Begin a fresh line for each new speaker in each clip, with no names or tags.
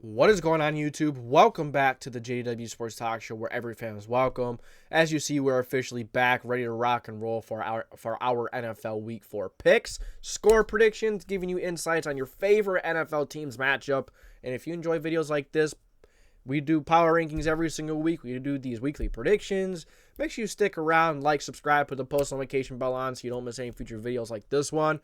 What is going on, YouTube? Welcome back to the JDW Sports Talk Show, where every fan is welcome. As you see, we're officially back, ready to rock and roll for our NFL Week 4 picks, score predictions, giving you insights on your favorite NFL teams matchup. And if you enjoy videos like this, we do power rankings every single week. We do these weekly predictions. Make sure you stick around, like, subscribe, put the post notification bell on so you don't miss any future videos like this one.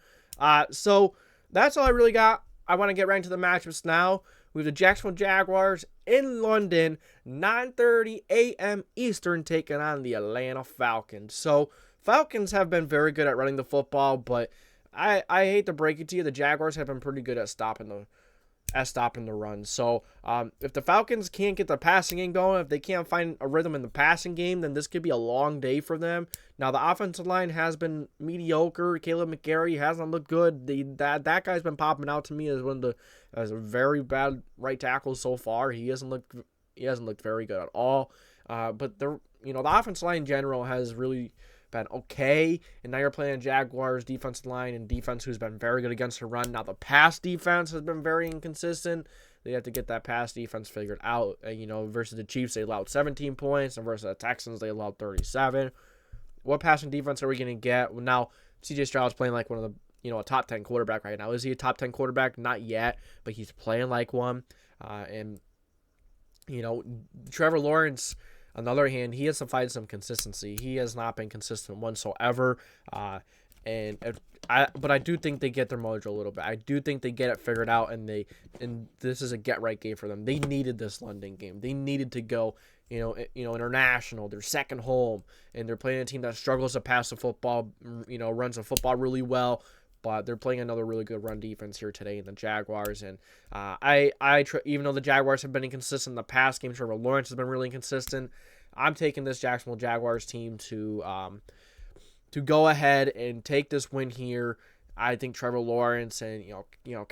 So that's all I really got. I want to get right into the matchups now. We have the Jacksonville Jaguars in London, 9:30 a.m. Eastern, taking on the Atlanta Falcons. So, Falcons have been very good at running the football, but I hate to break it to you, the Jaguars have been pretty good at stopping the run. So, if the Falcons can't get the passing game going, if they can't find a rhythm in the passing game, then this could be a long day for them. Now, the offensive line has been mediocre. Caleb McGarry hasn't looked good. That guy's been popping out to me as a very bad right tackle so far. He hasn't looked very good at all. But the offensive line in general has really been okay, and now you're playing a Jaguars defensive line and defense who's been very good against the run. Now the pass defense has been very inconsistent. They have to get that pass defense figured out. Versus the Chiefs, they allowed 17 points, and versus the Texans, they allowed 37. What passing defense are we going to get? Well, now CJ Stroud's playing like one of the a top 10 quarterback right now. Is he a top 10 quarterback? Not yet, but he's playing like one. And Trevor Lawrence, on the other hand, he has to find some consistency. He has not been consistent whatsoever. But I do think they get their mojo a little bit. I do think they get it figured out, and this is a get right game for them. They needed this London game. They needed to go, international. They're second home, and they're playing a team that struggles to pass the football. Runs the football really well. But they're playing another really good run defense here today in the Jaguars. And even though the Jaguars have been inconsistent in the pass game, Trevor Lawrence has been really inconsistent. I'm taking this Jacksonville Jaguars team to go ahead and take this win here. I think Trevor Lawrence and you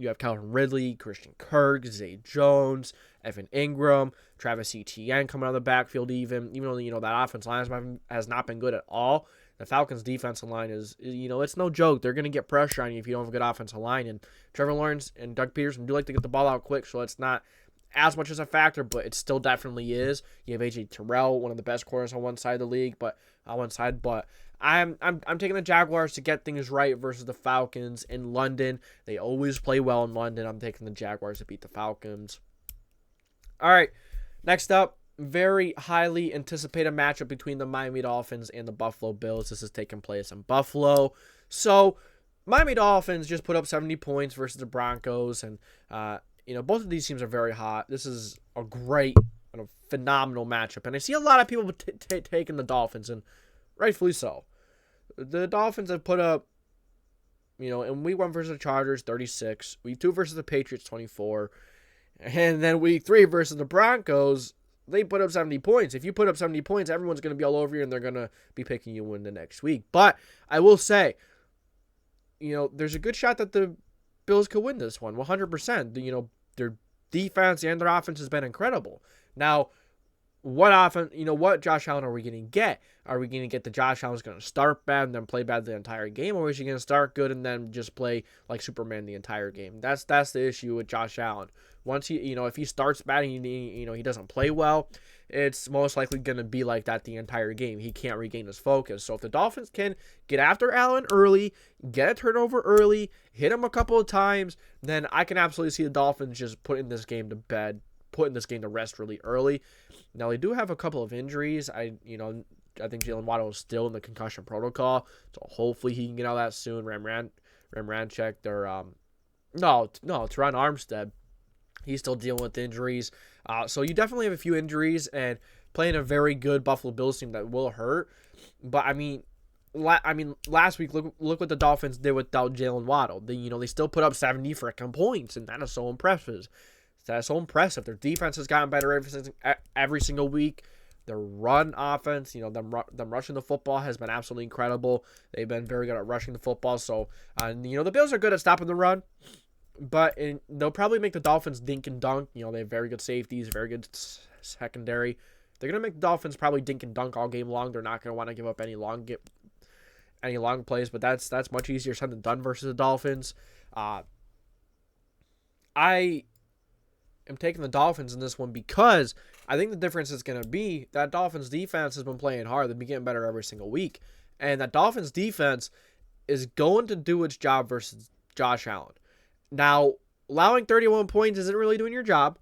have Calvin Ridley, Christian Kirk, Zay Jones, Evan Ingram, Travis Etienne coming out of the backfield. Even though that offensive line has not been good at all. The Falcons' defensive line is, it's no joke. They're going to get pressure on you if you don't have a good offensive line. And Trevor Lawrence and Doug Peterson do like to get the ball out quick, so it's not as much as a factor, but it still definitely is. You have A.J. Terrell, one of the best corners on one side of the league, but I'm taking the Jaguars to get things right versus the Falcons in London. They always play well in London. I'm taking the Jaguars to beat the Falcons. All right, next up. Very highly anticipated matchup between the Miami Dolphins and the Buffalo Bills. This is taking place in Buffalo. So, Miami Dolphins just put up 70 points versus the Broncos. And, both of these teams are very hot. This is a great and a phenomenal matchup. And I see a lot of people taking the Dolphins, and rightfully so. The Dolphins have put up, in week 1 versus the Chargers, 36. Week 2 versus the Patriots, 24. And then week 3 versus the Broncos, they put up 70 points. If you put up 70 points, everyone's going to be all over you, and they're going to be picking you in the next week. But I will say, there's a good shot that the Bills could win this one, 100%. Their defense and their offense has been incredible. Now, what Josh Allen are we going to get? Are we going to get the Josh Allen's going to start bad and then play bad the entire game, or is he going to start good and then just play like Superman the entire game? That's the issue with Josh Allen. Once he, if he starts bad and he doesn't play well, it's most likely going to be like that the entire game. He can't regain his focus. So if the Dolphins can get after Allen early, get a turnover early, hit him a couple of times, then I can absolutely see the Dolphins just putting this game to bed, putting this game to rest really early. Now, they do have a couple of injuries. I think Jalen Waddle is still in the concussion protocol, so hopefully he can get out of that soon. Ram Ramczyk, Teron Armstead, he's still dealing with injuries. So you definitely have a few injuries, and playing a very good Buffalo Bills team that will hurt. But last week, look what the Dolphins did without Jalen Waddle. They still put up 70 freaking points, and that is so impressive. That's so impressive. Their defense has gotten better every single week. Their run offense, them rushing the football has been absolutely incredible. They've been very good at rushing the football. So, the Bills are good at stopping the run, but they'll probably make the Dolphins dink and dunk. They have very good safeties, very good secondary. They're gonna make the Dolphins probably dink and dunk all game long. They're not gonna want to give up any long plays, but that's much easier said than done versus the Dolphins. am taking the Dolphins in this one because I think the difference is going to be that Dolphins defense has been playing hard. They've been getting better every single week. And that Dolphins defense is going to do its job versus Josh Allen. Now, allowing 31 points isn't really doing your job,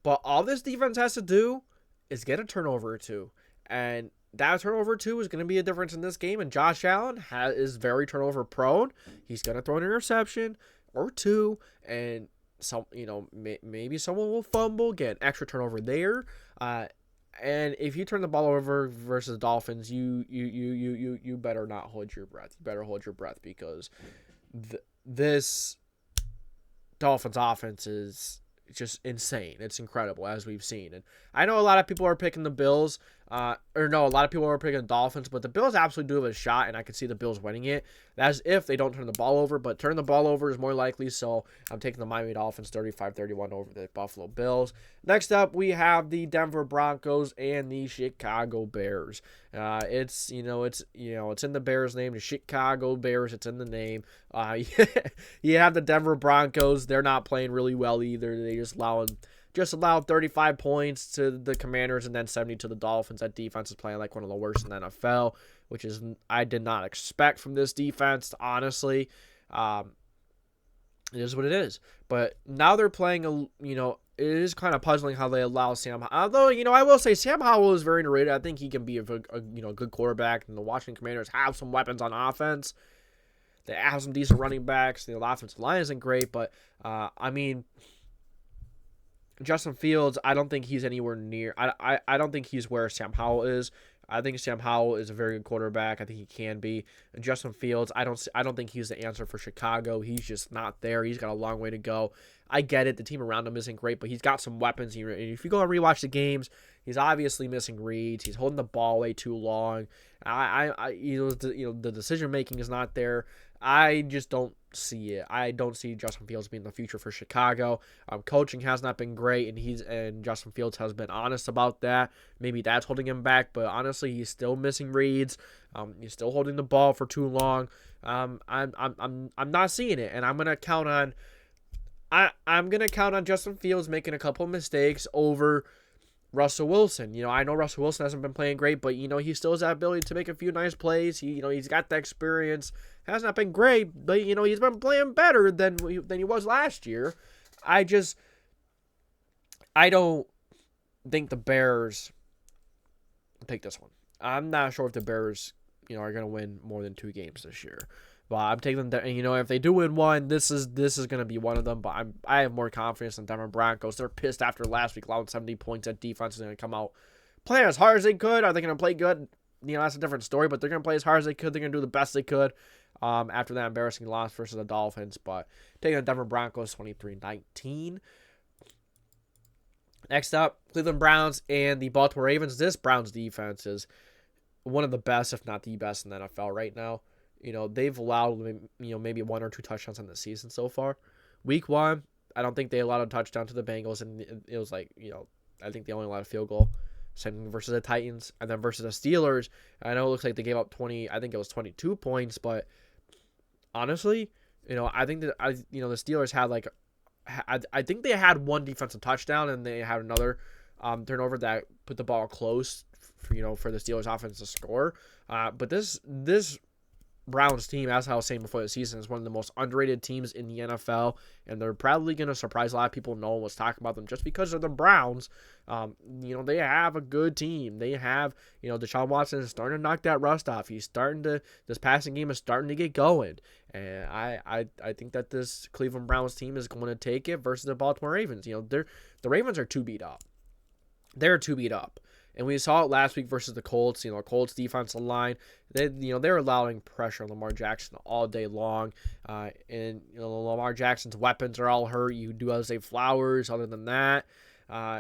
but all this defense has to do is get a turnover or two. And that turnover or two is going to be a difference in this game. And Josh Allen is very turnover prone. He's going to throw an interception or two, and maybe someone will fumble, get an extra turnover there. And if you turn the ball over versus the Dolphins, you better not hold your breath. You better hold your breath because this Dolphins offense is just insane. It's incredible, as we've seen. And I know a lot of people are picking the Bills, a lot of people are picking the Dolphins, but the Bills absolutely do have a shot, and I can see the Bills winning it. That's if they don't turn the ball over, but turn the ball over is more likely, so I'm taking the Miami Dolphins 35-31 over the Buffalo Bills. Next up, we have the Denver Broncos and the Chicago Bears. It's in the Bears' name, the Chicago Bears. It's in the name. You have the Denver Broncos. They're not playing really well either. They just allowed 35 points to the Commanders and then 70 to the Dolphins. That defense is playing like one of the worst in the NFL, which is I did not expect from this defense, honestly. It is what it is. But now they're playing it is kind of puzzling how they allow Sam. Although, I will say Sam Howell is very underrated. I think he can be a good quarterback, and the Washington Commanders have some weapons on offense. They have some decent running backs. The offensive line isn't great, but Justin Fields, I don't think he's anywhere near. I don't think he's where Sam Howell is. I think Sam Howell is a very good quarterback. I think he can be. And Justin Fields, I don't think he's the answer for Chicago. He's just not there. He's got a long way to go. I get it. The team around him isn't great, but he's got some weapons. If you go and rewatch the games, he's obviously missing reads. He's holding the ball way too long. The decision making is not there. I just don't see it. I don't see Justin Fields being the future for Chicago. Coaching has not been great, and Justin Fields has been honest about that. Maybe that's holding him back, but honestly, he's still missing reads. He's still holding the ball for too long. I'm not seeing it, and I'm gonna count on Justin Fields making a couple of mistakes over Russell Wilson. I know Russell Wilson hasn't been playing great, but he still has that ability to make a few nice plays. He's got the experience. Has not been great, but he's been playing better than he was last year. I don't think the Bears take this one. I'm not sure if the Bears are going to win more than 2 games this year. But I'm taking them. If they do win one, this is going to be one of them. But I have more confidence in Denver Broncos. They're pissed after last week, allowing 70 points. That defense is going to come out playing as hard as they could. Are they going to play good? That's a different story. But they're going to play as hard as they could. They're going to do the best they could. After that embarrassing loss versus the Dolphins, but taking the Denver Broncos 23-19. Next up, Cleveland Browns and the Baltimore Ravens. This Browns defense is one of the best, if not the best, in the NFL right now. They've allowed maybe 1 or 2 touchdowns in the season so far. Week 1, I don't think they allowed a touchdown to the Bengals, and it was I think they only allowed a field goal. Same versus the Titans, and then versus the Steelers. I know it looks like they gave up 20. I think it was 22 points, but honestly, I think that the Steelers had I think they had 1 defensive touchdown, and they had another turnover that put the ball close for the Steelers offense to score. But this Browns team, as I was saying before the season, is one of the most underrated teams in the NFL, and they're probably going to surprise a lot of people. No one was talking about them just because they're the Browns. They have a good team. They have, Deshaun Watson is starting to knock that rust off. He's starting to, this passing game is starting to get going, and I think that this Cleveland Browns team is going to take it versus the Baltimore Ravens. The Ravens are too beat up. They're too beat up. And we saw it last week versus the Colts. Colts defensive line, they're allowing pressure on Lamar Jackson all day long. And Lamar Jackson's weapons are all hurt. You do have Zay Flowers. Other than that,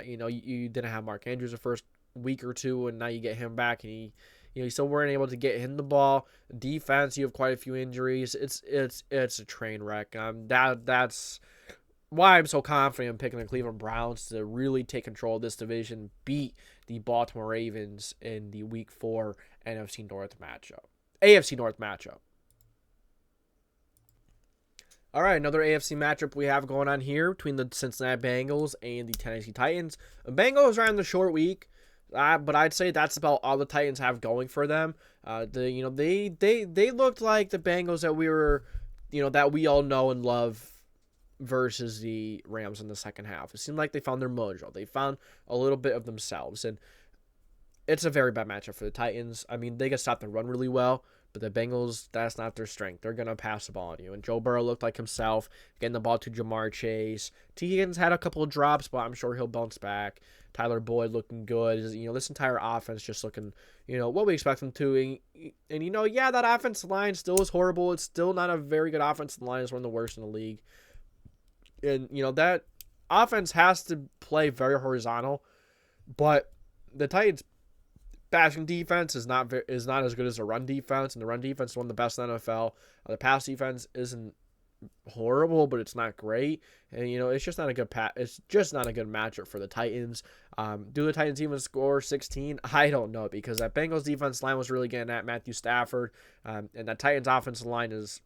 you didn't have Mark Andrews the first week or two, and now you get him back, and you still weren't able to get him the ball. Defense, you have quite a few injuries. It's a train wreck. That's why I'm so confident in picking the Cleveland Browns to really take control of this division, beat the Baltimore Ravens in the Week 4 AFC North matchup. All right, another AFC matchup we have going on here between the Cincinnati Bengals and the Tennessee Titans. The Bengals are on the short week, but I'd say that's about all the Titans have going for them. They looked like the Bengals that that we all know and love versus the Rams in the second half. It seemed like they found their mojo. They found a little bit of themselves, and it's a very bad matchup for the Titans. I mean, they can stop the run really well, but the Bengals, that's not their strength. They're going to pass the ball on you. And Joe Burrow looked like himself, getting the ball to Jamar Chase. T. Higgins had a couple of drops, but I'm sure he'll bounce back. Tyler Boyd looking good. This entire offense just looking, what we expect them to. And that offensive line still is horrible. It's still not a very good offensive line. It's one of the worst in the league. And, that offense has to play very horizontal. But the Titans' passing defense is not as good as the run defense, and the run defense is one of the best in the NFL. The pass defense isn't horrible, but it's not great, and it's just not a good It's just not a good matchup for the Titans. Do the Titans even score 16? I don't know, because that Bengals defense line was really getting at Matthew Stafford, and that Titans offensive line is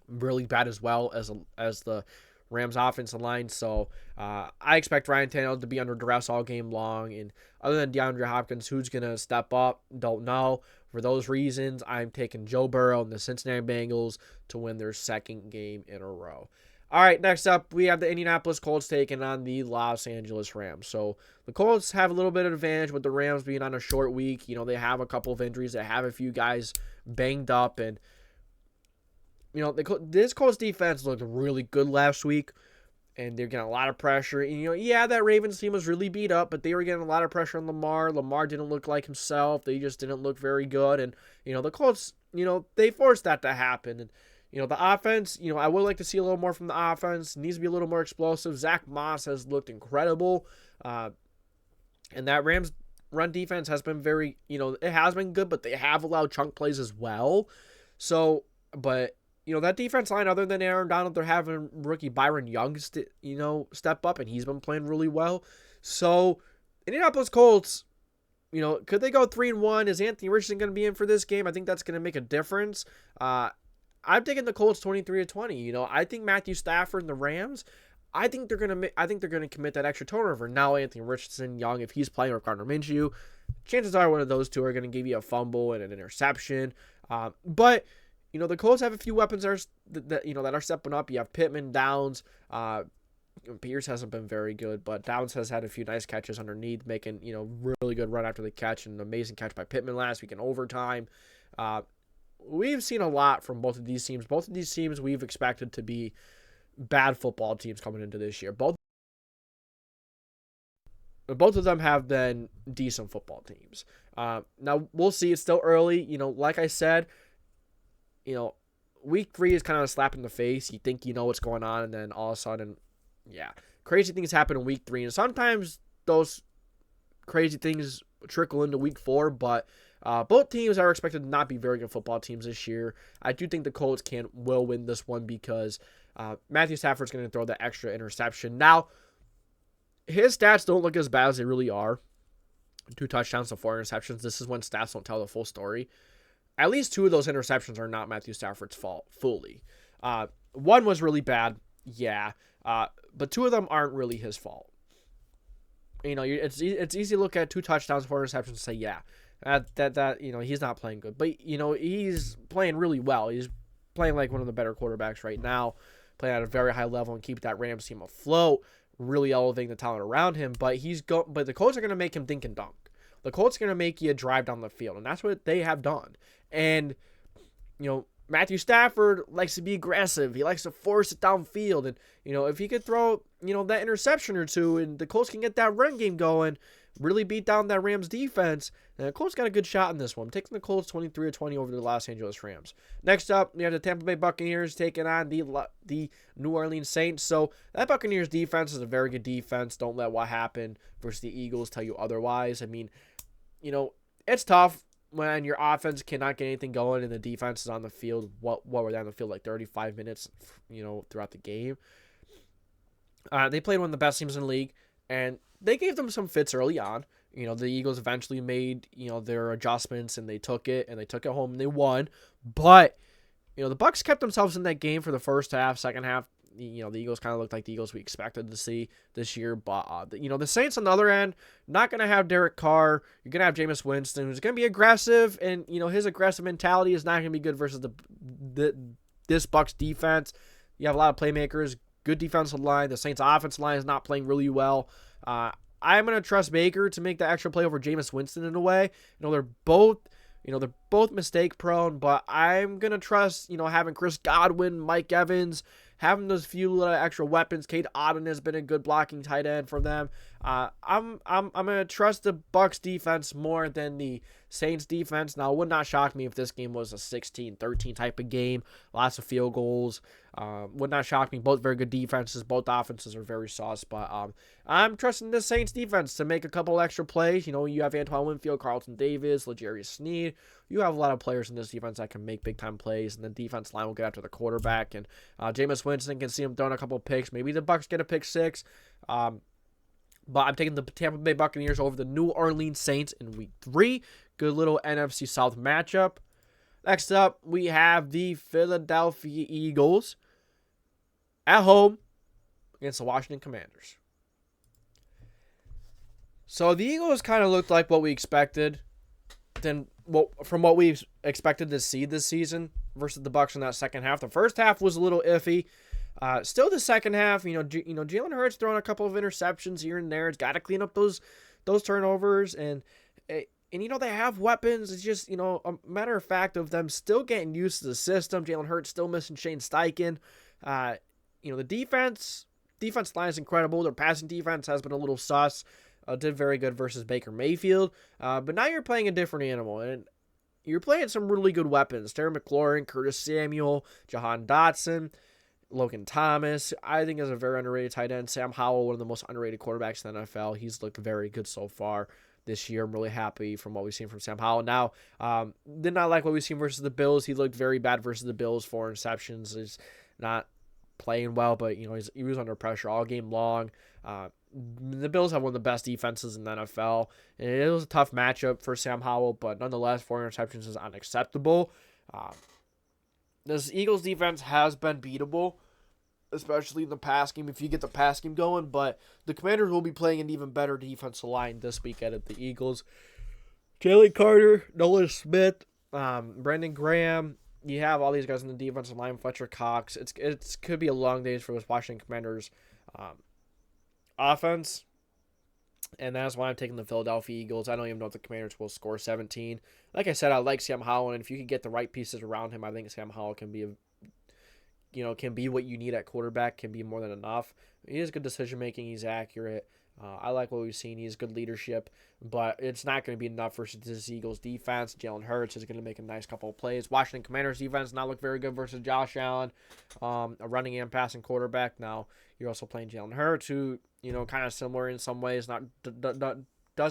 really bad as well as the Rams offensive line. So I expect Ryan Tannehill to be under duress all game long. And other than DeAndre Hopkins, who's going to step up? Don't know. For those reasons, I'm taking Joe Burrow and the Cincinnati Bengals to win their second game in a row. All right, next up, we have the Indianapolis Colts taking on the Los Angeles Rams. So the Colts have a little bit of advantage with the Rams being on a short week. They have a couple of injuries. They have a few guys banged up, and this Colts defense looked really good last week, and they're getting a lot of pressure. And, that Ravens team was really beat up, but they were getting a lot of pressure on Lamar. Lamar didn't look like himself. They just didn't look very good. And, the Colts, they forced that to happen. And, the offense, I would like to see a little more from the offense. It needs to be a little more explosive. Zach Moss has looked incredible. And that Rams run defense has been very, it has been good, but they have allowed chunk plays as well. So, but that defense line, other than Aaron Donald, they're having rookie Byron Young, step up, and he's been playing really well. So, Indianapolis Colts, could they go 3-1? Is Anthony Richardson going to be in for this game? I think that's going to make a difference. I'm taking the Colts 23-20. I think Matthew Stafford and the Rams, I think they're going to commit that extra turnover. Now, Anthony Richardson, Young, if he's playing with Gardner Minshew, chances are one of those two are going to give you a fumble and an interception. But the Colts have a few weapons that are stepping up. You have Pittman, Downs. Pierce hasn't been very good, but Downs has had a few nice catches underneath, making really good run after the catch, and an amazing catch by Pittman last week in overtime. We've seen a lot from both of these teams. Both of these teams we've expected to be bad football teams coming into this year. Both of them have been decent football teams. Now we'll see. It's still early. Like I said, week 3 is kind of a slap in the face. You think you know what's going on, and then all of a sudden, crazy things happen in week 3. And sometimes those crazy things trickle into week 4, but both teams are expected to not be very good football teams this year. I do think the Colts will win this one because Matthew Stafford's going to throw the extra interception. Now, his stats don't look as bad as they really are. 2 touchdowns to 4 interceptions. This is when stats don't tell the full story. At least 2 of those interceptions are not Matthew Stafford's fault fully. One was really bad, but 2 of them aren't really his fault. It's easy to look at 2 touchdowns, 4 interceptions, and say, he's not playing good. But he's playing really well. He's playing like one of the better quarterbacks right now, playing at a very high level and keep that Rams team afloat, really elevating the talent around him. But the Colts are going to make him dink and dunk. The Colts are going to make you drive down the field, and that's what they have done. And, Matthew Stafford likes to be aggressive. He likes to force it downfield. And, if he could throw, that interception or 2 and the Colts can get that run game going, really beat down that Rams defense, and the Colts got a good shot in this one. I'm taking the Colts 23-20 over the Los Angeles Rams. Next up, we have the Tampa Bay Buccaneers taking on the New Orleans Saints. So that Buccaneers defense is a very good defense. Don't let what happened versus the Eagles tell you otherwise. I mean, it's tough when your offense cannot get anything going and the defense is on the field. What were they on the field, like 35 minutes, throughout the game? They played one of the best teams in the league, and they gave them some fits early on. The Eagles eventually made, their adjustments, and they took it home and they won. But The Bucs kept themselves in that game for the first half. Second half, the Eagles kind of looked like the Eagles we expected to see this year. But, the Saints on the other end, not going to have Derek Carr. You're going to have Jameis Winston, who's going to be aggressive. And, his aggressive mentality is not going to be good versus this Bucs defense. You have a lot of playmakers, good defensive line. The Saints offensive line is not playing really well. I'm going to trust Baker to make the extra play over Jameis Winston in a way. They're both mistake prone, but I'm going to trust, having Chris Godwin, Mike Evans, having those few little extra weapons. Cade Otton has been a good blocking tight end for them. I'm going to trust the Bucs defense more than the Saints defense. Now, it would not shock me if this game was a 16-13 type of game. Lots of field goals. Would not shock me. Both very good defenses. Both offenses are very sauce. But I'm trusting the Saints defense to make a couple extra plays. You have Antoine Winfield, Carlton Davis, L'Jarius Sneed. You have a lot of players in this defense that can make big-time plays, and the defense line will get after the quarterback. And Jameis Winston can see him throwing a couple of picks. Maybe the Bucs get a pick six. But I'm taking the Tampa Bay Buccaneers over the New Orleans Saints in Week 3. Good little NFC South matchup. Next up, we have the Philadelphia Eagles at home against the Washington Commanders. So the Eagles kind of looked like what we expected from what we expected to see this season versus the Bucs in that second half. The first half was a little iffy. Still the second half, Jalen Hurts throwing a couple of interceptions here and there. It's got to clean up those turnovers, and they have weapons. It's just, a matter of fact of them still getting used to the system. Jalen Hurts still missing Shane Steichen. The defense line is incredible. Their passing defense has been a little sus. Did very good versus Baker Mayfield. But now you're playing a different animal, and you're playing some really good weapons. Terry McLaurin, Curtis Samuel, Jahan Dotson, Logan Thomas, I think is a very underrated tight end. Sam Howell, one of the most underrated quarterbacks in the NFL. He's looked very good so far this year. I'm really happy from what we've seen from Sam Howell. Now, did not like what we've seen versus the Bills. He looked very bad versus the Bills. 4 interceptions. He's not playing well, but he was under pressure all game long. The Bills have one of the best defenses in the NFL. And it was a tough matchup for Sam Howell, but nonetheless, 4 interceptions is unacceptable. This Eagles defense has been beatable, especially in the pass game if you get the pass game going, but the Commanders will be playing an even better defensive line this weekend at the Eagles. Jalen Carter, Nolan Smith, Brandon Graham, you have all these guys in the defensive line, Fletcher Cox. It could be a long day for this Washington Commanders offense, and that's why I'm taking the Philadelphia Eagles. I don't even know if the Commanders will score 17. Like I said, I like Sam Howell, and if you can get the right pieces around him, I think Sam Howell can be can be what you need at quarterback, can be more than enough. He has good decision-making. He's accurate. I like what we've seen. He has good leadership, but it's not going to be enough versus this Eagles defense. Jalen Hurts is going to make a nice couple of plays. Washington Commanders defense not look very good versus Josh Allen, a running and passing quarterback. Now, you're also playing Jalen Hurts, who, kind of similar in some ways, doesn't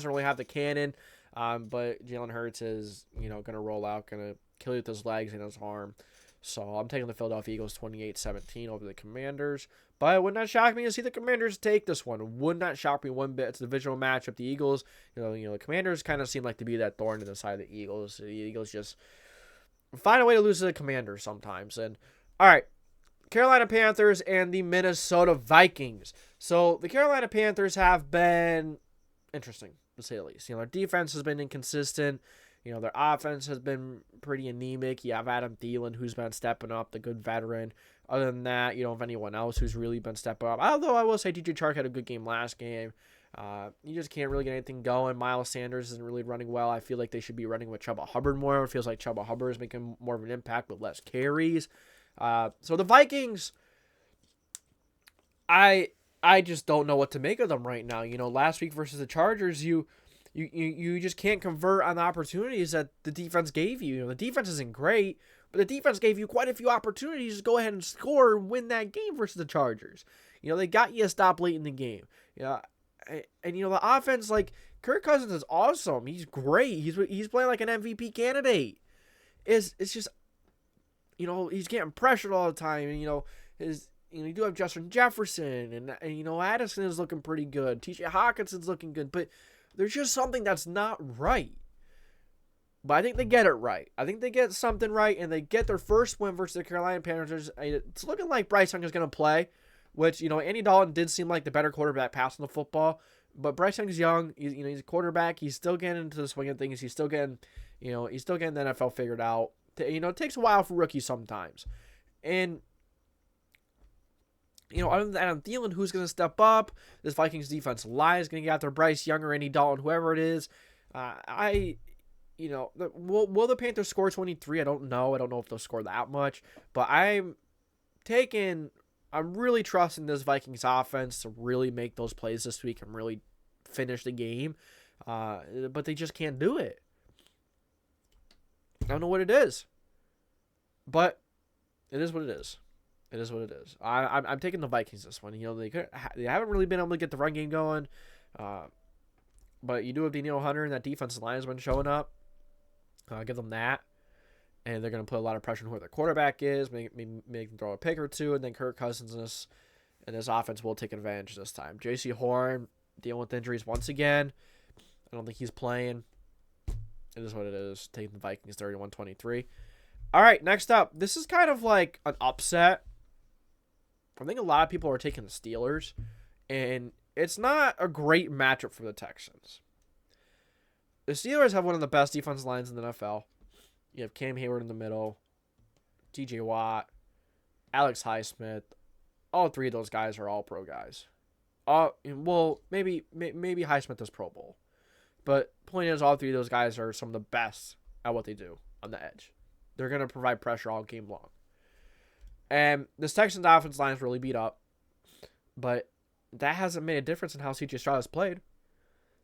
really have the cannon, but Jalen Hurts is, going to roll out, going to kill you with his legs and his arm. So I'm taking the Philadelphia Eagles 28-17 over the Commanders. But it would not shock me to see the Commanders take this one. Would not shock me one bit. It's a divisional matchup. The Eagles, the Commanders kind of seem like to be that thorn in the side of the Eagles. The Eagles just find a way to lose to the Commanders sometimes. And all right, Carolina Panthers and the Minnesota Vikings. So the Carolina Panthers have been interesting, to say the least. Their defense has been inconsistent. Their offense has been pretty anemic. You have Adam Thielen, who's been stepping up, the good veteran. Other than that, you don't have anyone else who's really been stepping up. Although I will say DJ Chark had a good game last game. You just can't really get anything going. Miles Sanders isn't really running well. I feel like they should be running with Chuba Hubbard more. It feels like Chuba Hubbard is making more of an impact with less carries. So the Vikings, I just don't know what to make of them right now. Last week versus the Chargers, you just can't convert on the opportunities that the defense gave you. The defense isn't great, but the defense gave you quite a few opportunities to go ahead and score and win that game versus the Chargers. They got you a stop late in the game. And the offense, like, Kirk Cousins is awesome. He's great. He's playing like an MVP candidate. It's just, he's getting pressured all the time. And, you do have Justin Jefferson, and Addison is looking pretty good. TJ Hawkinson's looking good, but there's just something that's not right. But I think they get it right. I think they get something right, and they get their first win versus the Carolina Panthers. It's looking like Bryce Young is going to play, which, Andy Dalton did seem like the better quarterback passing the football. But Bryce Young's young. He's a quarterback. He's still getting into the swing of things. He's still getting the NFL figured out. It takes a while for rookies sometimes. And, other than Adam Thielen, who's going to step up? This Vikings defense line is going to get after Bryce Young or Andy Dalton, whoever it is. Will the Panthers score 23? I don't know. I don't know if they'll score that much. But I'm really trusting this Vikings offense to really make those plays this week and really finish the game. But they just can't do it. I don't know what it is. But it is what it is. It is what it is. I'm taking the Vikings this one. They haven't really been able to get the run game going. But you do have Danielle Hunter, and that defensive line has been showing up. Give them that. And they're going to put a lot of pressure on who their quarterback is, make them throw a pick or two, and then Kirk Cousins and this offense will take advantage this time. J.C. Horn dealing with injuries once again. I don't think he's playing. It is what it is. Taking the Vikings 31-23. All right, next up. This is kind of like an upset. I think a lot of people are taking the Steelers, and it's not a great matchup for the Texans. The Steelers have one of the best defensive lines in the NFL. You have Cam Hayward in the middle, T.J. Watt, Alex Highsmith. All three of those guys are all pro guys. Maybe Highsmith is Pro Bowl. But point is, all three of those guys are some of the best at what they do on the edge. They're going to provide pressure all game long. And this Texans offense line is really beat up. But that hasn't made a difference in how C.J. Stroud has played.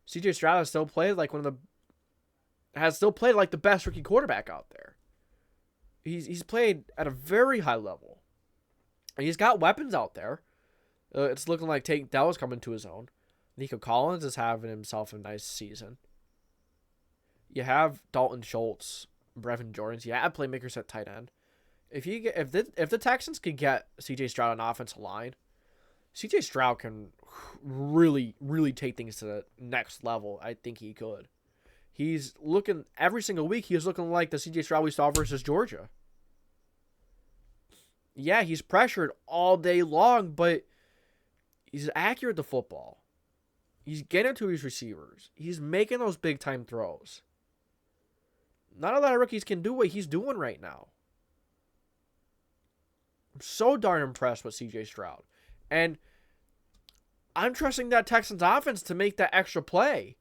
C.J. Stroud has still played like the best rookie quarterback out there. He's played at a very high level. And he's got weapons out there. It's looking like Tate Dell's coming to his own. Nico Collins is having himself a nice season. You have Dalton Schultz, Brevin Jordan. You have playmakers at tight end. If the Texans could get C.J. Stroud on offensive line, C.J. Stroud can really, really take things to the next level. I think he could. He's looking, every single week, he's looking like the C.J. Stroud we saw versus Georgia. Yeah, he's pressured all day long, but he's accurate to football. He's getting to his receivers. He's making those big-time throws. Not a lot of rookies can do what he's doing right now. I'm so darn impressed with C.J. Stroud. And I'm trusting that Texans offense to make that extra play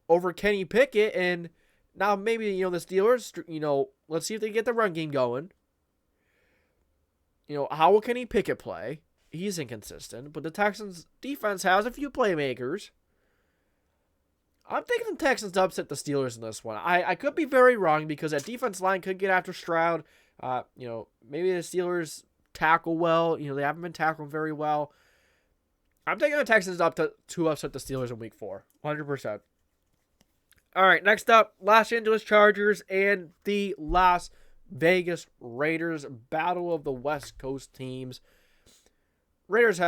over Kenny Pickett. And now maybe, the Steelers, let's see if they get the run game going. How will Kenny Pickett play? He's inconsistent. But the Texans defense has a few playmakers. I'm thinking the Texans to upset the Steelers in this one. I could be very wrong because that defense line could get after Stroud. Maybe the Steelers tackle well. They haven't been tackling very well. I'm taking the Texans up to upset the Steelers in week 4. 100%. All right, next up, Los Angeles Chargers and the Las Vegas Raiders. Battle of the West Coast teams. Raiders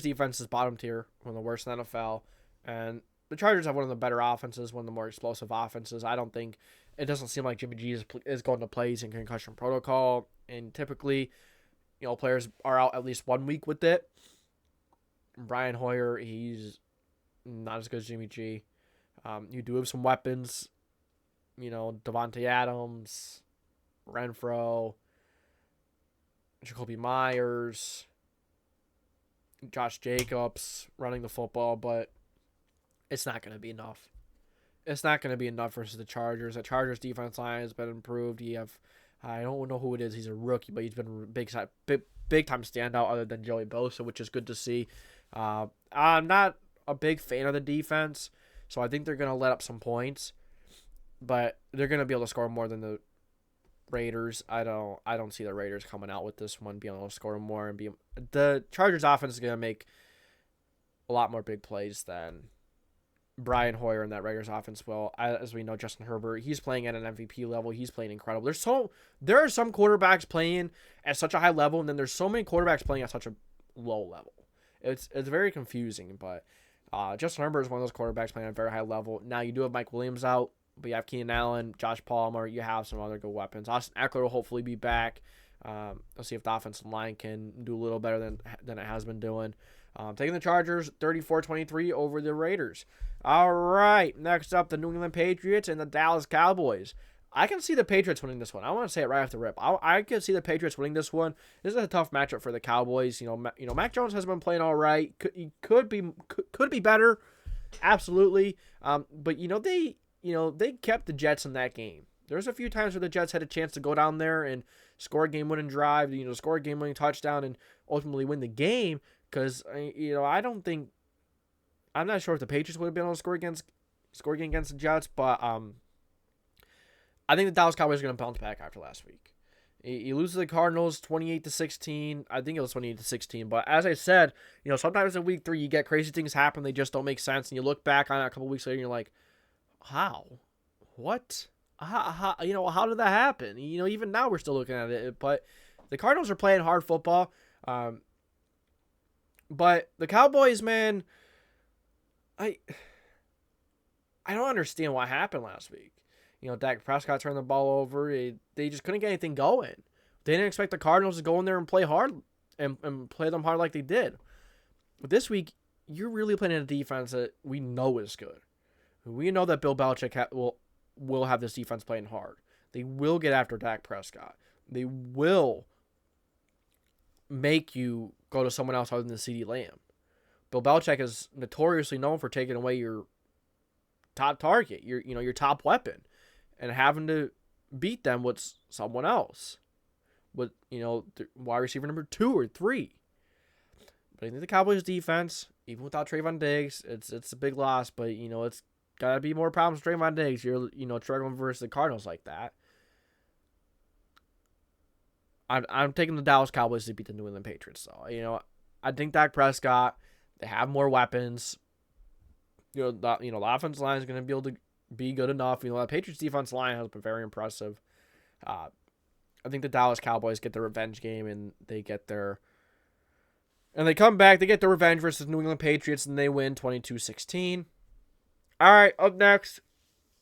defense is bottom tier, one of the worst in the NFL. And the Chargers have one of the better offenses, one of the more explosive offenses. It doesn't seem like Jimmy G is going to play. He's in concussion protocol. And typically, players are out at least 1 week with it. Brian Hoyer, he's not as good as Jimmy G. You do have some weapons. Devontae Adams, Renfro, Jacoby Myers, Josh Jacobs running the football, but it's not going to be enough. It's not going to be enough versus the Chargers. The Chargers defense line has been improved. I don't know who it is. He's a rookie, but he's been big time standout other than Joey Bosa, which is good to see. I'm not a big fan of the defense, so I think they're going to let up some points, but they're going to be able to score more than the Raiders. I don't see the Raiders coming out with this one being able to score more and the Chargers offense is going to make a lot more big plays than Brian Hoyer and that Raiders offense will. As we know, Justin Herbert, he's playing at an MVP level. He's playing incredible. There are some quarterbacks playing at such a high level, and then there's so many quarterbacks playing at such a low level. It's very confusing, but Justin Herbert is one of those quarterbacks playing at a very high level. Now you do have Mike Williams out. But you have Keenan Allen, Josh Palmer. You have some other good weapons. Austin Eckler will hopefully be back. Let's see if the offensive line can do a little better than it has been doing. Taking the Chargers 34-23 over the Raiders. All right, next up, the New England Patriots and the Dallas Cowboys. I can see the Patriots winning this one. I want to say it right off the rip. I can see the Patriots winning this one. This is a tough matchup for the Cowboys. Mac Jones has been playing all right. He could be better, absolutely. But they kept the Jets in that game. There's a few times where the Jets had a chance to go down there and score a game-winning drive, score a game-winning touchdown, and ultimately win the game. Because I'm not sure if the Patriots would have been able to score again against the Jets, but I think the Dallas Cowboys are going to bounce back after last week. You lose to the Cardinals 28-16. I think it was 28-16. But as I said, sometimes in week 3 you get crazy things happen. They just don't make sense, and you look back on it a couple weeks later and you're like, how? What? How did that happen? Even now we're still looking at it. But the Cardinals are playing hard football. But the Cowboys, man, I don't understand what happened last week. Dak Prescott turned the ball over. They just couldn't get anything going. They didn't expect the Cardinals to go in there and play hard and play them hard like they did. But this week, you're really playing a defense that we know is good. We know that Bill Belichick will have this defense playing hard. They will get after Dak Prescott. They will make you go to someone else other than CeeDee Lamb. Bill Belichick is notoriously known for taking away your top target, your top weapon, and having to beat them with someone else, with wide receiver number 2 or 3. But I think the Cowboys defense, even without Trayvon Diggs, it's a big loss. But it's gotta be more problems with Trayvon Diggs. You're struggling versus the Cardinals like that. I'm taking the Dallas Cowboys to beat the New England Patriots, though. I think Dak Prescott, they have more weapons. The offensive line is going to be able to be good enough. The Patriots defense line has been very impressive. I think the Dallas Cowboys get the revenge game, and they come back. They get the revenge versus New England Patriots, and they win 22-16. All right, up next,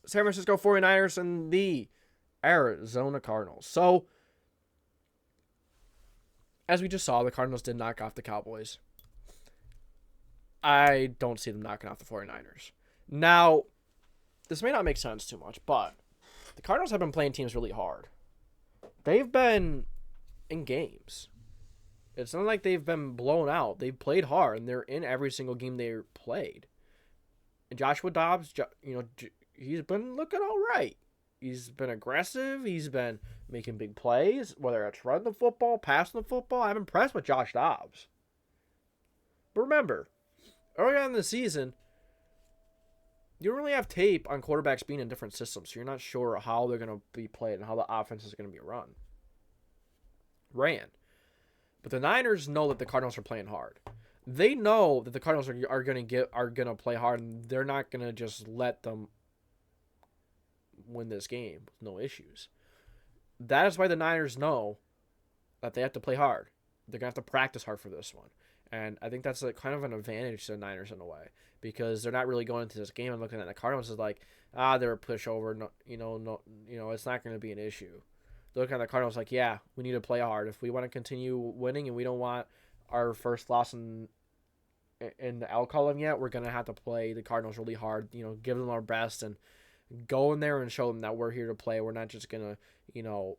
San Francisco 49ers and the Arizona Cardinals. So, as we just saw, the Cardinals did knock off the Cowboys. I don't see them knocking off the 49ers. Now, this may not make sense too much, but the Cardinals have been playing teams really hard. They've been in games. It's not like they've been blown out. They've played hard, and they're in every single game they played. And Joshua Dobbs, he's been looking all right. He's been aggressive. He's been making big plays, whether it's running the football, passing the football. I'm impressed with Josh Dobbs. But remember, early on in the season, you don't really have tape on quarterbacks being in different systems, so you're not sure how they're going to be played and how the offense is going to be ran. But the Niners know that the Cardinals are playing hard. They know that the Cardinals are going to play hard, and they're not going to just let them win this game with no issues. That is why the Niners know that they have to play hard. They're going to have to practice hard for this one. And I think that's kind of an advantage to the Niners in a way, because they're not really going into this game and looking at the Cardinals as like, they're a pushover. No, it's not going to be an issue. They're looking at the Cardinals like, yeah, we need to play hard. If we want to continue winning and we don't want our first loss in the L column yet, we're going to have to play the Cardinals really hard, give them our best and go in there and show them that we're here to play. We're not just going to,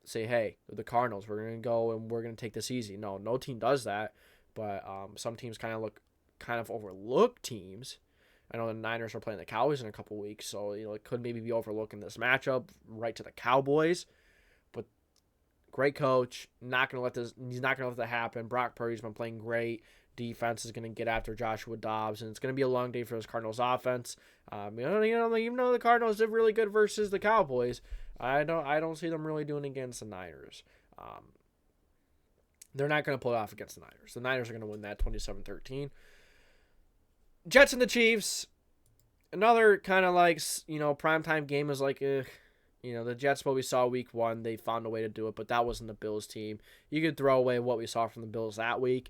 say, hey, the Cardinals, we're going to go and we're going to take this easy. No team does that. But some teams kind of overlook teams. I know the Niners are playing the Cowboys in a couple weeks, so it could maybe be overlooking this matchup right to the Cowboys. But great coach, he's not gonna let that happen. Brock Purdy's been playing great. Defense is gonna get after Joshua Dobbs, and it's gonna be a long day for this Cardinals offense. Even though the Cardinals did really good versus the Cowboys, I don't see them really doing against the Niners. They're not going to pull it off against the Niners. The Niners are going to win that 27-13. Jets and the Chiefs. Another kind of like, primetime game is like, the Jets, what we saw week 1, they found a way to do it, but that wasn't the Bills team. You could throw away what we saw from the Bills that week.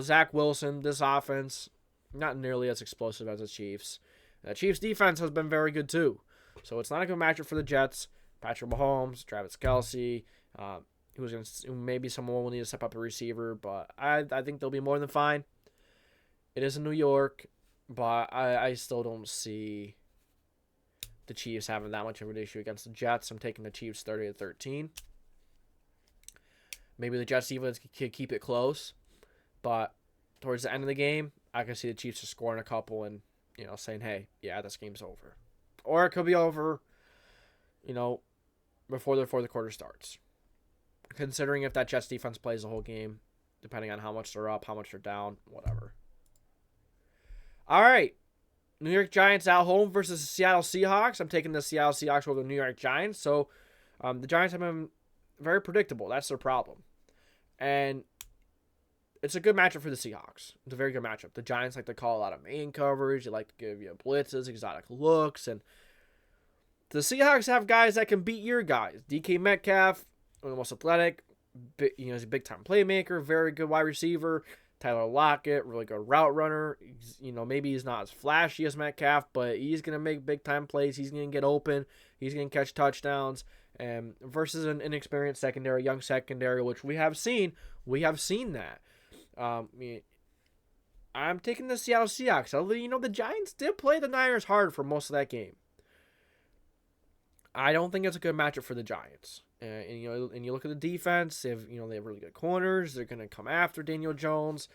Zach Wilson, this offense, not nearly as explosive as the Chiefs. The Chiefs' defense has been very good too. So it's not a good matchup for the Jets. Patrick Mahomes, Travis Kelce, maybe someone will need to step up a receiver, but I think they'll be more than fine. It is in New York, but I still don't see the Chiefs having that much of an issue against the Jets. I'm taking the Chiefs 30-13. Maybe the Jets defense could keep it close, but towards the end of the game, I can see the Chiefs just scoring a couple and, saying, hey, yeah, this game's over. Or it could be over, before the fourth quarter starts. Considering if that Jets defense plays the whole game, depending on how much they're up, how much they're down, whatever. All right. New York Giants at home versus the Seattle Seahawks. I'm taking the Seattle Seahawks over the New York Giants. So the Giants have been very predictable. That's their problem. And it's a good matchup for the Seahawks. It's a very good matchup. The Giants like to call a lot of man coverage. They like to give you blitzes, exotic looks. And the Seahawks have guys that can beat your guys. DK Metcalf, one of the most athletic. He's a big-time playmaker, very good wide receiver. Tyler Lockett, really good route runner. Maybe he's not as flashy as Metcalf, but he's going to make big-time plays. He's going to get open. He's going to catch touchdowns. And versus an inexperienced secondary, young secondary, which we have seen. We have seen that. I'm taking the Seattle Seahawks. Although, the Giants did play the Niners hard for most of that game. I don't think it's a good matchup for the Giants. And you look at the defense. They have really good corners. They're going to come after Daniel Jones.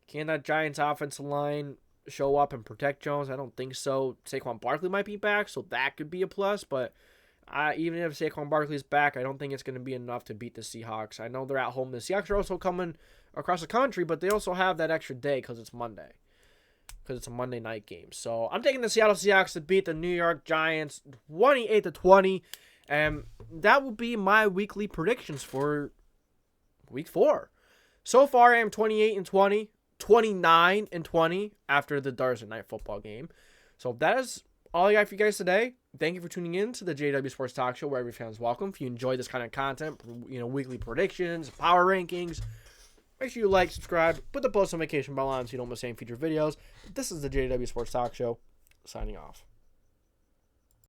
Can that Giants offensive line show up and protect Jones? I don't think so. Saquon Barkley might be back, so that could be a plus. But even if Saquon Barkley's back, I don't think it's going to be enough to beat the Seahawks. I know they're at home. The Seahawks are also coming across the country, but they also have that extra day because it's Monday. Because it's a Monday night game. So I'm taking the Seattle Seahawks to beat the New York Giants 28-20. And that will be my weekly predictions for week 4. So far, I am 28-20, 29-20 after the Thursday night football game. So that is all I got for you guys today. Thank you for tuning in to the JDW Sports Talk Show, where every fan is welcome. If you enjoy this kind of content, weekly predictions, power rankings, make sure you like, subscribe, put the post notification bell on so you don't miss any future videos. This is the JDW Sports Talk Show, signing off.